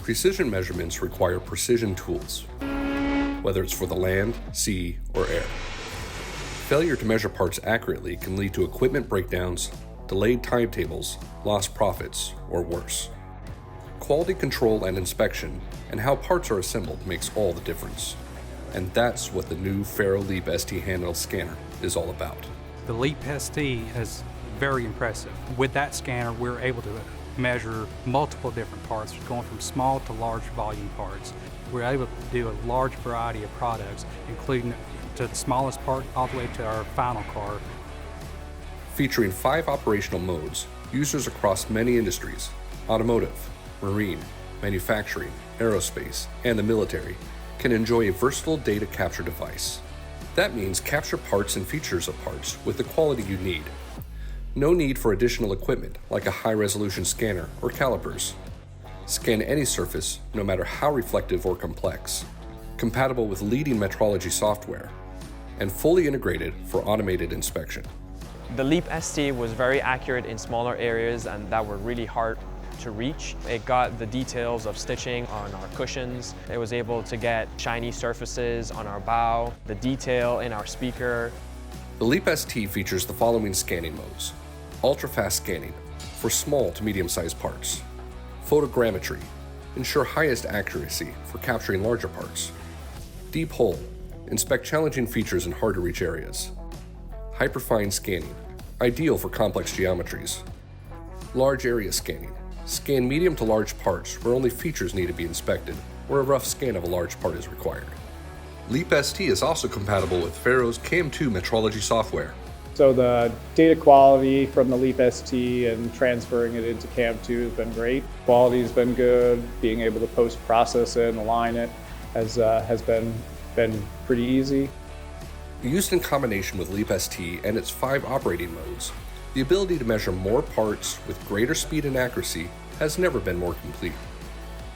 Precision measurements require precision tools, whether it's for the land, sea, or air. Failure to measure parts accurately can lead to equipment breakdowns, delayed timetables, lost profits, or worse. Quality control and inspection, and how parts are assembled makes all the difference. And that's what the new FARO Leap ST Handheld scanner is all about. The Leap ST is very impressive. With that scanner, we're able to measure multiple different parts, going from small to large volume parts. We're able to do a large variety of products, including to the smallest part all the way to our final car. Featuring 5 operational modes, users across many industries, automotive, marine, manufacturing, aerospace, and the military, can enjoy a versatile data capture device. That means capture parts and features of parts with the quality you need. No need for additional equipment like a high-resolution scanner or calipers. Scan any surface, no matter how reflective or complex. Compatible with leading metrology software. And fully integrated for automated inspection. The Leap ST was very accurate in smaller areas and that were really hard to reach. It got the details of stitching on our cushions. It was able to get shiny surfaces on our bow, the detail in our speaker. The Leap ST features the following scanning modes. Ultra-fast scanning for small to medium-sized parts. Photogrammetry, ensure highest accuracy for capturing larger parts. Deep hole, inspect challenging features in hard-to-reach areas. Hyperfine scanning, ideal for complex geometries. Large area scanning, scan medium to large parts where only features need to be inspected or a rough scan of a large part is required. Leap ST is also compatible with FARO's CAM2 metrology software. So the data quality from the Leap ST and transferring it into CAM2 has been great. Quality's been good. Being able to post-process it and align it has been pretty easy. Used in combination with Leap ST and its 5 operating modes, the ability to measure more parts with greater speed and accuracy has never been more complete.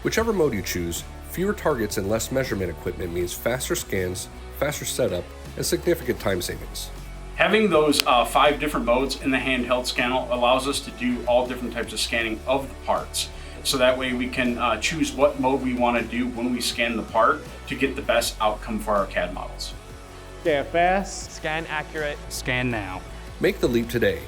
Whichever mode you choose, fewer targets and less measurement equipment means faster scans, faster setup, and significant time savings. Having those 5 different modes in the handheld scanner allows us to do all different types of scanning of the parts. So that way we can choose what mode we want to do when we scan the part to get the best outcome for our CAD models. Scan fast. Scan accurate. Scan now. Make the leap today